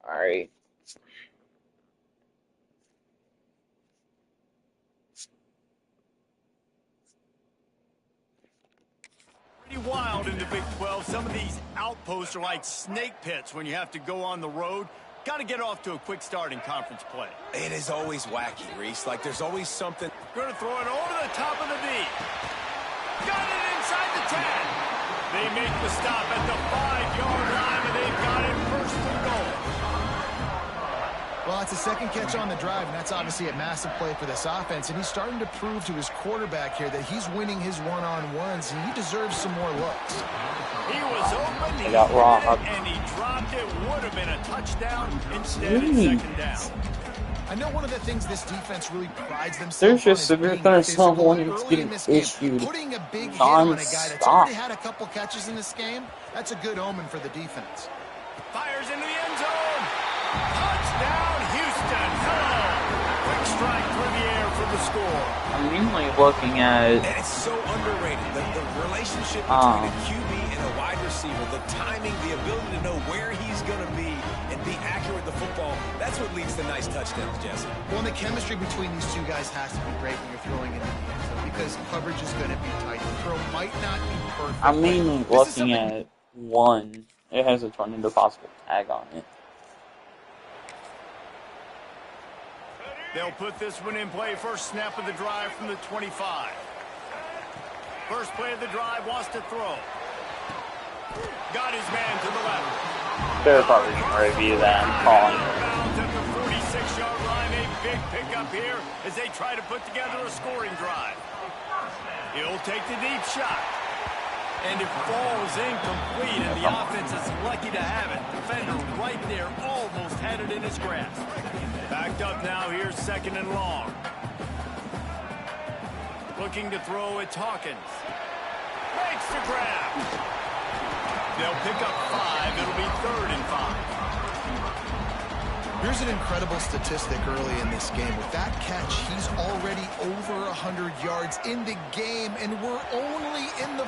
Alright. Pretty wild in the Big 12. Some of these outposts are like snake pits when you have to go on the road. Got to get off to a quick start in conference play. It is always wacky, Reese. Like, there's always something. Going to throw it over the top of the D. Got it inside the 10. They make the stop at the 5-yard line, and they've got it first and goal. Well, it's a second catch on the drive, and that's obviously a massive play for this offense. And he's starting to prove to his quarterback here that he's winning his one-on-ones, and he deserves some more looks. He was open, he got robbed. and he dropped it. Would have been a touchdown. Instead, it's second down. I know one of the things this defense really prides themselves There's on just is severe being thirst physical. someone And who's early getting in this game, issued putting a big hit on a guy that's non-stop. already had a couple catches in this game, that's a good omen for the defense. Fires into the end zone. Touchdown, Houston. Hello. Quick strike through the air for the score. I'm mainly looking at And it's so underrated. The relationship between a QB and a wide receiver, the timing, the ability to know where he's going to be and be accurate with the football, that's what leads to nice touchdowns, Jesse. Well, and the chemistry between these two guys has to be great when you're throwing into the end zone because coverage is going to be tight. The throw might not be perfect. I'm mainly looking at one. It has a tornado possible tag on it. They'll put this one in play. First snap of the drive from the 25. First play of the drive, wants to throw. Got his man to the left. They're probably going to review that and calling it. Bounds at the 46-yard line. A big pickup here as they try to put together a scoring drive. He'll take the deep shot. And it falls incomplete, and the offense is lucky to have it. Defender right there almost had it in his grasp. Backed up now, here's second and long. Looking to throw, it's Hawkins. Makes the grab. They'll pick up 5. It'll be 3rd and 5. Here's an incredible statistic early in this game. With that catch, he's already over 100 yards in the game, and we're only in the...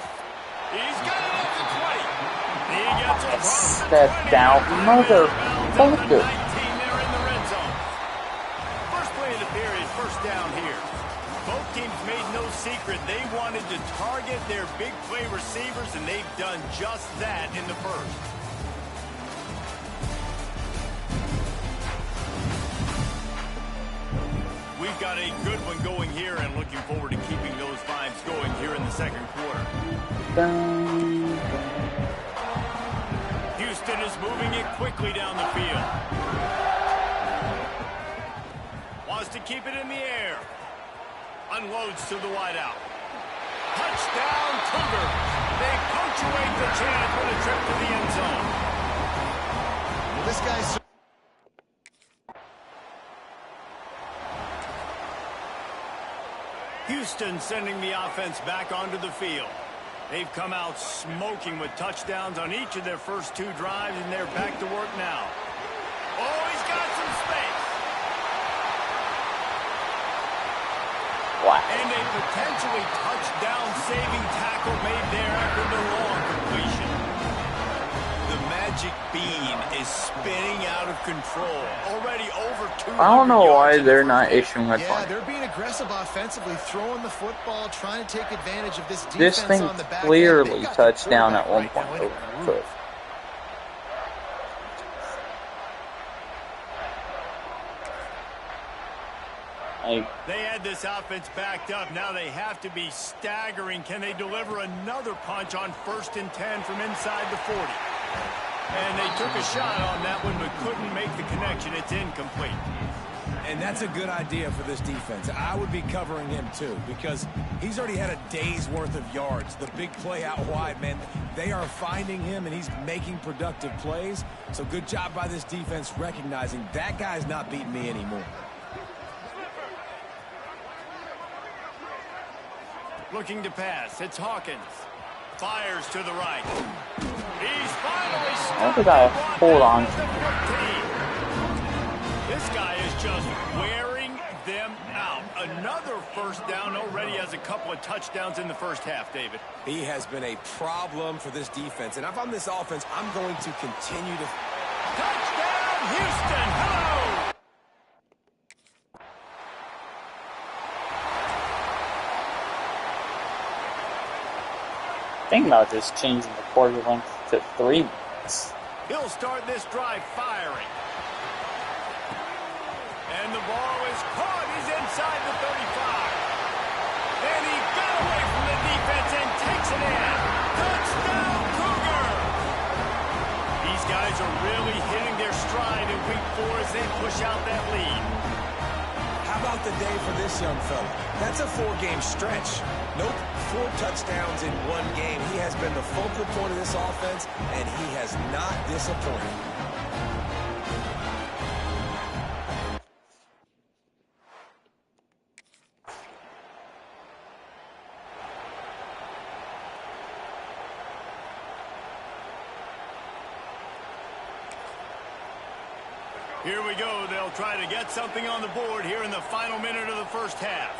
He's got it at the 20. He gets across the 20. Step down, motherfucker. 19 there in the red zone. First play of the period, first down here. Both teams made no secret. They wanted to target their big play receivers, and they've done just that in the first. We've got a good one going here, and looking forward to keeping those vibes going here in the second quarter. Houston is moving it quickly down the field. Wants to keep it in the air. Unloads to the wideout. Touchdown, Cougars. They punctuate the chance with a trip to the end zone. Well, this guy's... Houston sending the offense back onto the field. They've come out smoking with touchdowns on each of their first 2 drives, and they're back to work now. Oh, he's got some space. Wow. And a potentially touchdown-saving tackle made there after the long completion. The magic beam is spinning out of control. Already over 200 I don't know why yards they're not issuing a Yeah, tornado. they're being aggressive offensively, throwing the football, trying to take advantage of this defense This thing on the back end. clearly They've got the touchdown at one quarterback point right now over anyway. Cook. They had this offense backed up. Now they have to be staggering. Can they deliver another punch on 1st and 10 from inside the 40? And they took a shot on that one but couldn't make the connection. It's incomplete. And that's a good idea for this defense. I would be covering him too because he's already had a day's worth of yards. The big play out wide, man, they are finding him and he's making productive plays. So good job by this defense recognizing that guy's not beating me anymore. Looking to pass. It's Hawkins. Fires to the right. He's finally How did I hold on? This guy is just wearing them out. Another first down, already has a couple of touchdowns in the first half, David. He has been a problem for this defense. And if I'm this offense, I'm going to continue to... Touchdown, Houston. Hello. Think about just changing the quarter length to 3 minutes. He'll start this drive firing. And the ball is caught. He's inside the 35. And he got away from the defense and takes it in. Touchdown, Cougar! These guys are really hitting their stride in week 4 as they push out that lead. How about the day for this young fella? That's a 4-game stretch. Nope, 4 touchdowns in 1 game. He has been the focal point of this offense, and he has not disappointed. Here we go. They'll try to get something on the board here in the final minute of the first half.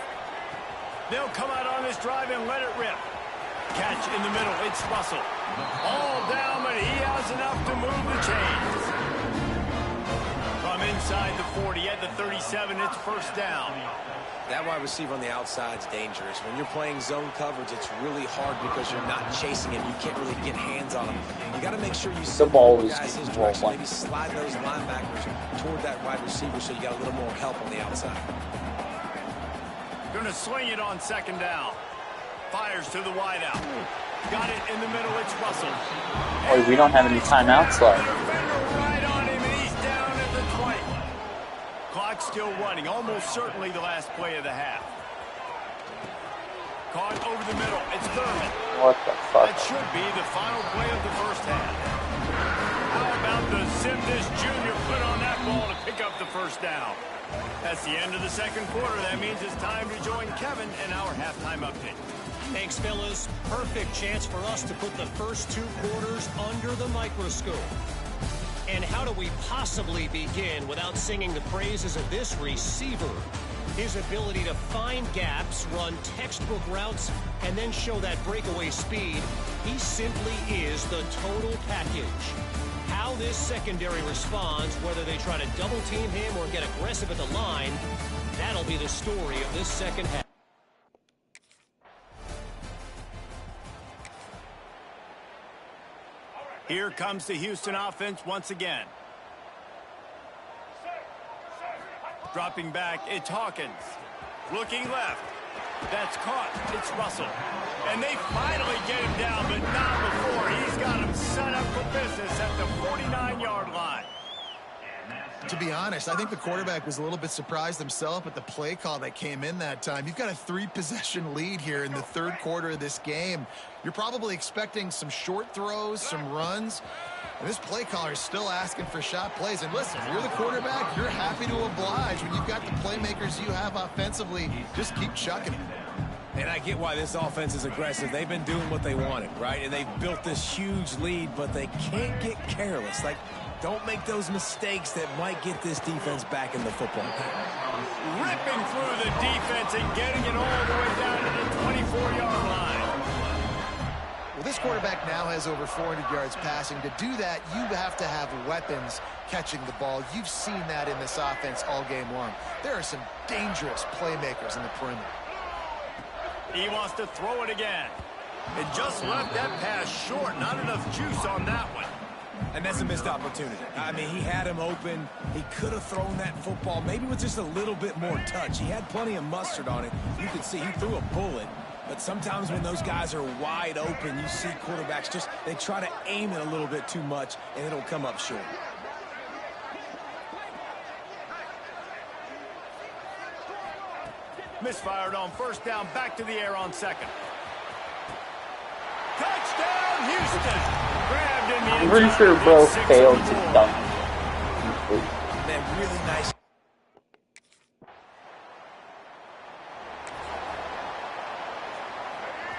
They'll come out on this drive and let it rip. Catch in the middle. It's Russell. All down, but he has enough to move the chains. From inside the 40 at the 37, it's first down. That wide receiver on the outside is dangerous. When you're playing zone coverage, it's really hard because you're not chasing him. You can't really get hands on him. You got to make sure you The ball is guys his just direction. rolling. Maybe slide those linebackers toward that wide receiver so you got a little more help on the outside. Going to swing it on second down. Fires to the wideout. Got it in the middle. It's Russell. Boy, we don't have any timeouts left. Defender right on him, and he's down at the 20. Clock still running. Almost certainly the last play of the half. Caught over the middle. It's Thurman. What the fuck? That should be the final play of the first half. How about the Simtis Jr. put on that ball to pick up the first down? That's the end of the second quarter. That means it's time to join Kevin in our halftime update. Thanks, fellas. Perfect chance for us to put the first 2 quarters under the microscope. And how do we possibly begin without singing the praises of this receiver? His ability to find gaps, run textbook routes, and then show that breakaway speed. He simply is the total package. How this secondary responds, whether they try to double team him or get aggressive at the line, that'll be the story of this second half. Here comes the Houston offense once again. Dropping back, it's Hawkins. Looking left. That's caught. It's Russell. And they finally get him down, but not before. He's got him set up for business at the 49-yard line. To be honest, I think the quarterback was a little bit surprised himself at the play call that came in that time. You've got a 3-possession lead here in the third quarter of this game. You're probably expecting some short throws, some runs. And this play caller is still asking for shot plays. And listen, you're the quarterback, you're happy to oblige. When you've got the playmakers you have offensively, just keep chucking it. And I get why this offense is aggressive. They've been doing what they wanted, right? And they've built this huge lead, but they can't get careless. Like, don't make those mistakes that might get this defense back in the football game. Ripping through the defense and getting it all the way down to the 24-yard line. Well, this quarterback now has over 400 yards passing. To do that, you have to have weapons catching the ball. You've seen that in this offense all game long. There are some dangerous playmakers in the perimeter. He wants to throw it again. It just left that pass short. Not enough juice on that one. And that's a missed opportunity. I mean, he had him open. He could have thrown that football maybe with just a little bit more touch. He had plenty of mustard on it. You could see he threw a bullet. But sometimes when those guys are wide open, you see quarterbacks just, they try to aim it a little bit too much, and it'll come up short. Misfired on first down, back to the air on second. Touchdown, Houston! Grabbed in the I'm pretty sure bro failed to dunk. Man, really nice.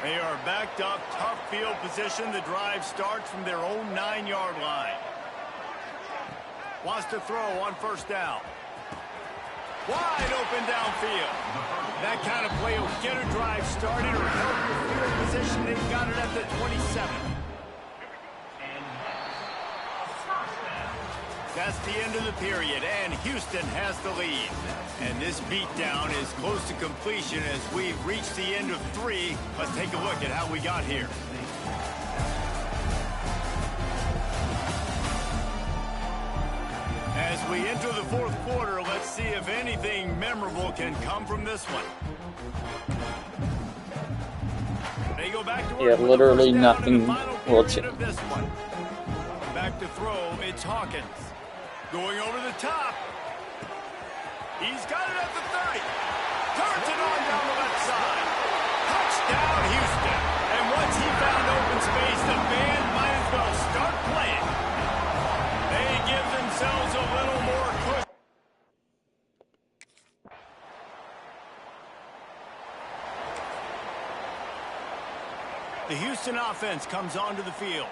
They are backed up, tough field position. The drive starts from their own 9-yard line. Wants to throw on first down. Wide open downfield. That kind of play will get a drive started or help your field position. They've got it at the 27. That's the end of the period, and Houston has the lead. And this beatdown is close to completion as we've reached the end of 3. Let's take a look at how we got here. As we enter the 4th quarter, let's see if anything memorable can come from this one. They go back to work. Yeah, literally nothing will change. Back to throw, it's Hawkins. Going over the top. He's got it at the 30. Turns it on down the left side. Touchdown, Houston. And once he found open space, the band might as well start playing. They give themselves a little more push. The Houston offense comes onto the field.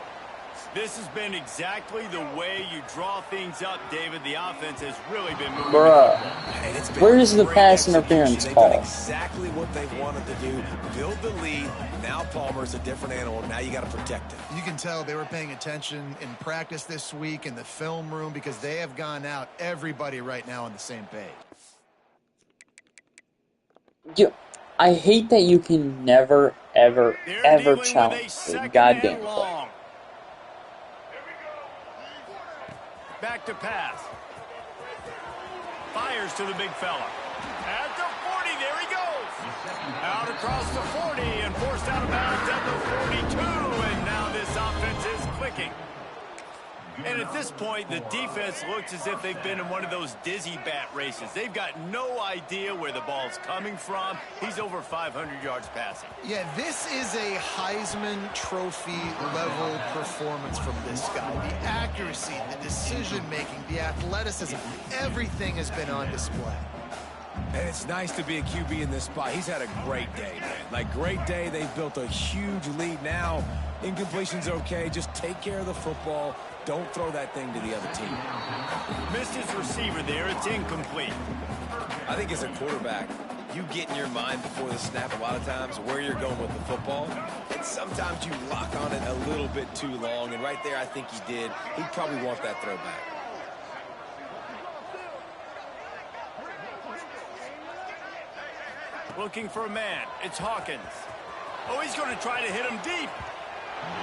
This has been exactly the way you draw things up, David. The offense has really been moving. Bruh. And it's been Where is the great pass execution. interference They've call? done exactly what they've wanted to do. Build the lead. Now Palmer's a different animal. Now you got to protect him. You can tell they were paying attention in practice this week in the film room because they have gone out, everybody right now on the same page. I hate that you can never, ever, ever challenge the goddamn play. Back to pass. Fires to the big fella. At the 40, there he goes. Out across the 40 and forced out of bounds at the 42. And now this offense is clicking. And at this point, the defense looks as if they've been in one of those dizzy bat races. They've got no idea where the ball's coming from. He's over 500 yards passing. Yeah, this is a Heisman Trophy level performance from this guy. The accuracy, the decision-making, the athleticism, everything has been on display. And it's nice to be a QB in this spot. He's had a great day, man. Like, great day. They've built a huge lead now. Incompletion's okay. Just take care of the football. Don't throw that thing to the other team. Missed his receiver there. It's incomplete. I think as a quarterback, you get in your mind before the snap a lot of times where you're going with the football. And sometimes you lock on it a little bit too long. And right there, I think he did. He'd probably want that throwback. Looking for a man. It's Hawkins. Oh, he's going to try to hit him deep.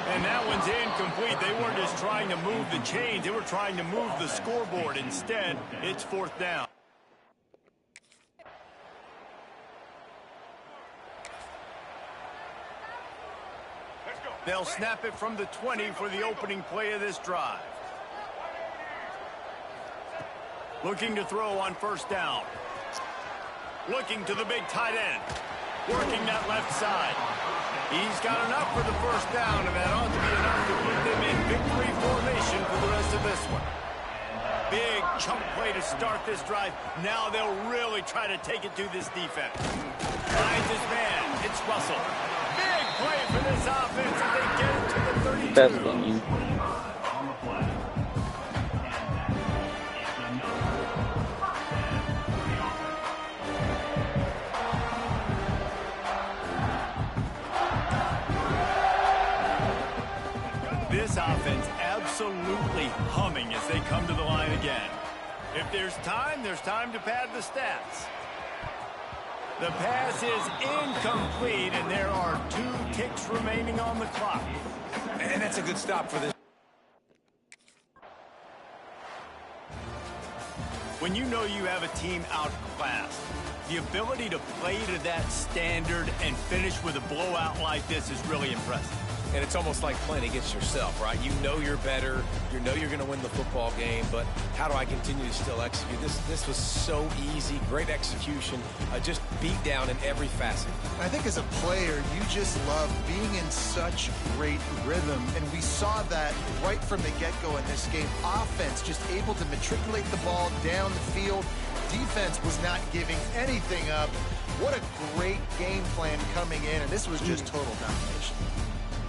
And that one's incomplete. They weren't just trying to move the chains. They were trying to move the scoreboard. Instead, it's 4th down. They'll snap it from the 20 for the opening play of this drive. Looking to throw on 1st down. Looking to the big tight end. Working that left side. He's got enough for the 1st down, and that ought to be enough to put them in victory formation for the rest of this one. Big chunk play to start this drive. Now they'll really try to take it to this defense. Finds his man. It's Russell. Big play for this offense as they get it to the 32. Best game. This offense absolutely humming as they come to the line again. If there's time to pad the stats. The pass is incomplete, and there are 2 ticks remaining on the clock. And that's a good stop for this. When you know you have a team outclassed, the ability to play to that standard and finish with a blowout like this is really impressive. And it's almost like playing against yourself, right? You know you're better. You know you're going to win the football game, but how do I continue to still execute? This was so easy. Great execution. Just beat down in every facet. I think as a player, you just love being in such great rhythm, and we saw that right from the get-go in this game. Offense just able to matriculate the ball down the field. Defense was not giving anything up. What a great game plan coming in, and this was just total domination.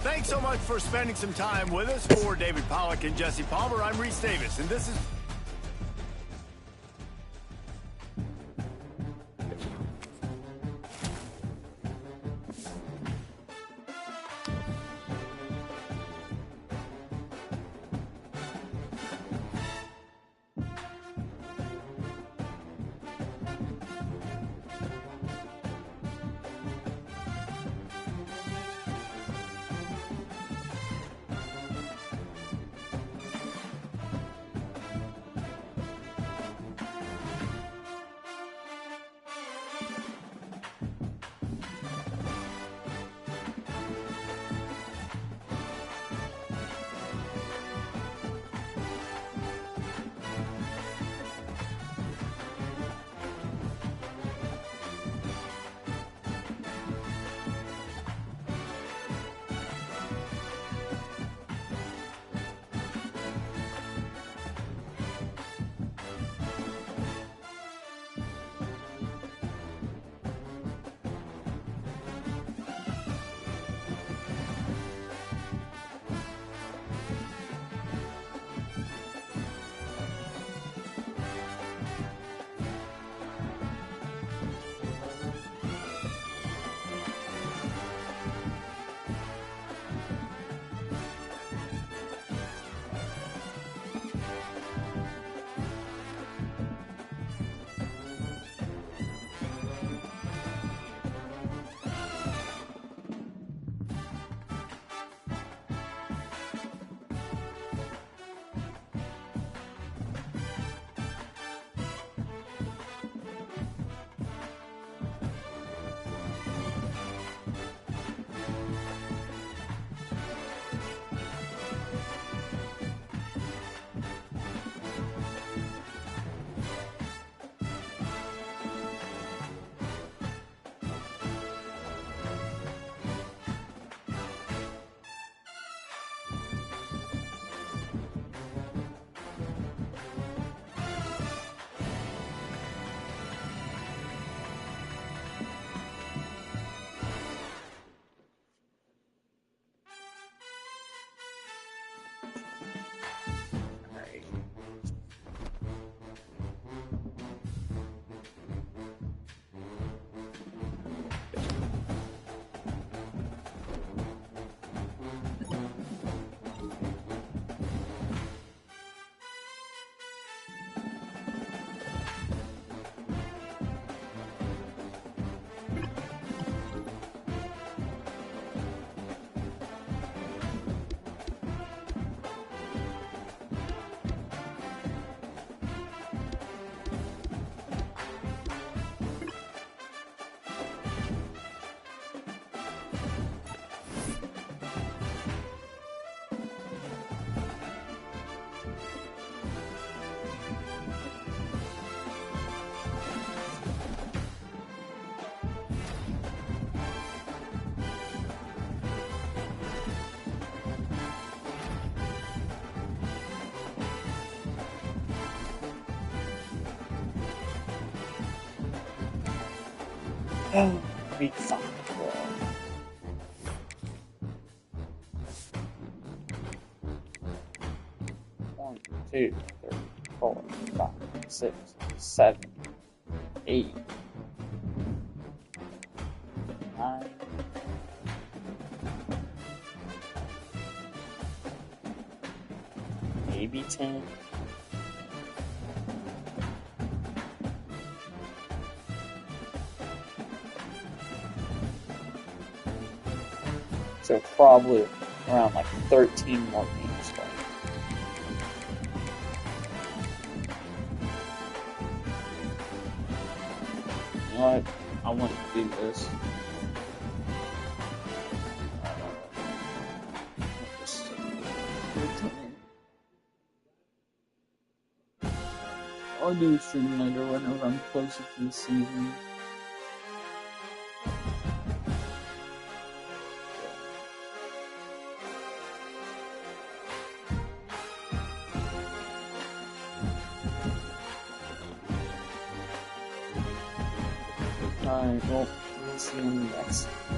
Thanks so much for spending some time with us. For David Pollack and Jesse Palmer, I'm Reese Davis, and this is... Week 5, bro. One, 2, 3, 4, 5, 6, 7, 8, 9. Maybe 10. So probably around like 13 more games left. You know what? I want to do this. I'll do a stream later whenever I'm closer to the season. Alright, well, we'll see you in the next